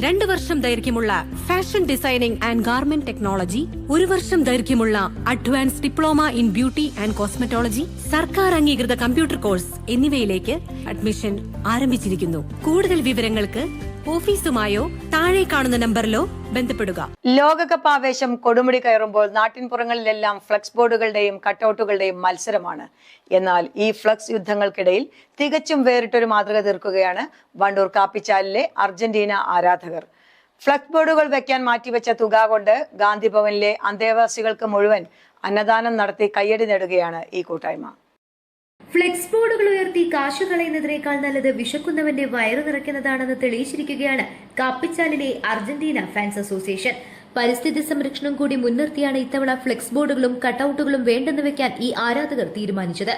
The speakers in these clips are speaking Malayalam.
2 വർഷം ദൈർഘ്യമുള്ള fashion designing and garment technology, 1 വർഷം ദൈർഘ്യമുള്ള advance diploma in beauty and cosmetology, സർക്കാർ അംഗീകൃത കമ്പ്യൂട്ടർ കോഴ്സ് എന്നിവയിലേക്ക് അഡ്മിഷൻ ആരംഭിച്ചിരിക്കുന്നു. കൂടുതൽ വിവരങ്ങൾക്ക് ഓഫീസുമായോ താഴെ കാണുന്ന നമ്പറിലോ ബന്ധപ്പെടുക. ലോകകപ്പ് ആവേശം കൊടുമുടി കയറുമ്പോൾ നാട്ടിൻപുറങ്ങളിലെല്ലാം ഫ്ലക്സ് ബോർഡുകളുടെയും കട്ടൌട്ടുകളുടെയും മത്സരമാണ്. എന്നാൽ ഈ ഫ്ലക്സ് യുദ്ധങ്ങൾക്കിടയിൽ തികച്ചും വേറിട്ടൊരു മാതൃക തീർക്കുകയാണ് വണ്ടൂർ കാപ്പിച്ചാലിലെ അർജന്റീന ആരാധകർ. ഫ്ലക്സ് ബോർഡുകൾ വെക്കാൻ മാറ്റിവെച്ച തുക കൊണ്ട് ഗാന്ധിഭവനിലെ അന്തേവാസികൾക്ക് മുഴുവൻ അന്നദാനം നടത്തി കയ്യടി നേടുകയാണ് ഈ കൂട്ടായ്മ. ഫ്ലെക്സ് ബോർഡുകൾ ഉയർത്തി കാശു കളയുന്നതിനേക്കാൾ നല്ലത് വിശക്കുന്നവന്റെ വയറു നിറയ്ക്കുന്നതാണെന്ന് തെളിയിച്ചിരിക്കുകയാണ് കാപ്പിച്ചാലിലെ അർജന്റീന ഫാൻസ് അസോസിയേഷൻ. പരിസ്ഥിതി സംരക്ഷണം കൂടി മുൻനിർത്തിയാണ് ഇത്തവണ ഫ്ലെക്സ് ബോർഡുകളും കട്ടൌട്ടുകളും വേണ്ടെന്ന് വെക്കാൻ ഈ ആരാധകർ തീരുമാനിച്ചത്.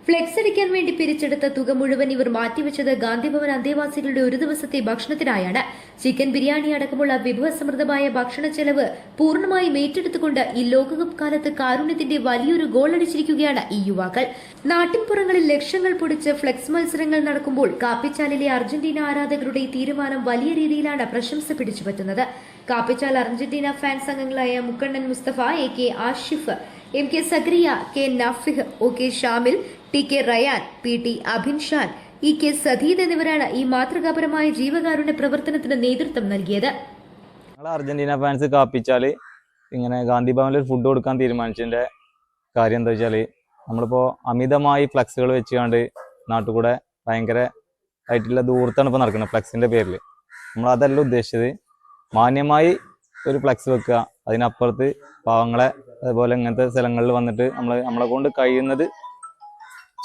ഫ്ലെക്സ് അടിക്കാൻ വേണ്ടി പിരിച്ചെടുത്ത തുക മുഴുവൻ ഇവർ മാറ്റിവെച്ചത് ഗാന്ധിഭവൻ അന്തേവാസികളുടെ ഒരു ദിവസത്തെ ഭക്ഷണത്തിനായാണ്. ചിക്കൻ ബിരിയാണി അടക്കമുള്ള വിഭവസമൃദ്ധമായ ഭക്ഷണ ചെലവ് പൂർണ്ണമായും ഏറ്റെടുത്തുകൊണ്ട് ഈ ലോകകപ്പ് കാലത്ത് കാരുണ്യത്തിന്റെ വലിയൊരു ഗോൾ അടിച്ചിരിക്കുകയാണ് ഈ യുവാക്കൾ. നാട്ടിൻപുറങ്ങളിൽ ലക്ഷങ്ങൾ പൊടിച്ച് ഫ്ലെക്സ് മത്സരങ്ങൾ നടക്കുമ്പോൾ കാപ്പിച്ചാലിലെ അർജന്റീന ആരാധകരുടെ ഈ തീരുമാനം വലിയ രീതിയിലാണ് പ്രശംസ പിടിച്ചുപറ്റുന്നത്. കാപ്പിച്ചാൽ അർജന്റീന ഫാൻസ് അംഗങ്ങളായ Mukkannan Musthafa, A K Ashif, M K Zakariya, K Nafih, O K Shamil, T K Rayan, P T Abhinshan, E K Sadeed എന്നിവരാണ് ഈ മാതൃകാപരമായ ജീവകാരുണ്യ പ്രവർത്തനത്തിന് നേതൃത്വം നൽകിയത്. അർജന്റീന ഫാൻസ് കാപ്പിച്ചാല് ഇങ്ങനെ ഗാന്ധി ഭവനിൽ ഫുഡ് കൊടുക്കാൻ തീരുമാനിച്ചതിന്റെ കാര്യം എന്താ വെച്ചാൽ, നമ്മളിപ്പോ അമിതമായി ഫ്ലക്സുകൾ വെച്ചുകൊണ്ട് നാട്ടുകൂടെ ഭയങ്കര ആയിട്ടുള്ള ദൂരത്താണ് ഇപ്പോൾ നടക്കുന്നത്. ഫ്ലക്സിന്റെ പേരിൽ നമ്മൾ അതല്ല ഉദ്ദേശിച്ചത്. മാന്യമായി ഒരു ഫ്ലക്സ് വെക്കുക, അതിനപ്പുറത്ത് പാവങ്ങളെ അതുപോലെ ഇങ്ങനത്തെ സ്ഥലങ്ങളിൽ വന്നിട്ട് നമ്മളെ കൊണ്ട് കഴിയുന്നത്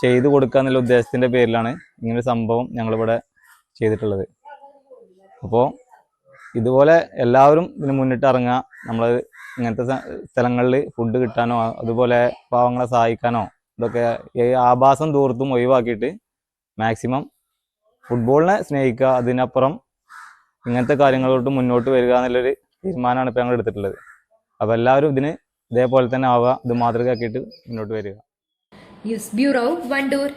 ചെയ്തു കൊടുക്കുക എന്നുള്ള ഉദ്ദേശത്തിന്റെ പേരിലാണ് ഇങ്ങനൊരു സംഭവം ഞങ്ങളിവിടെ ചെയ്തിട്ടുള്ളത്. അപ്പോൾ ഇതുപോലെ എല്ലാവരും ഇതിന് മുന്നിട്ട് ഇറങ്ങുക. നമ്മൾ ഇങ്ങനത്തെ സ്ഥലങ്ങളിൽ ഫുഡ് കിട്ടാനോ അതുപോലെ പാവങ്ങളെ സഹായിക്കാനോ ഇതൊക്കെ ഈ ആഭാസം ദൂരത്തും ഒഴിവാക്കിയിട്ട് മാക്സിമം ഫുട്ബോളിനെ സ്നേഹിക്കുക, അതിനപ്പുറം ഇങ്ങനത്തെ കാര്യങ്ങളോട്ട് മുന്നോട്ട് വരിക എന്നുള്ളൊരു തീരുമാനമാണ് ഇപ്പോൾ ഞങ്ങൾ എടുത്തിട്ടുള്ളത്. അപ്പോൾ എല്ലാവരും ഇതിന് ഇതേപോലെ തന്നെ ആവുക, ഇത് മാതൃകയാക്കിയിട്ട് മുന്നോട്ട് വരിക. News bureau, Wandoor.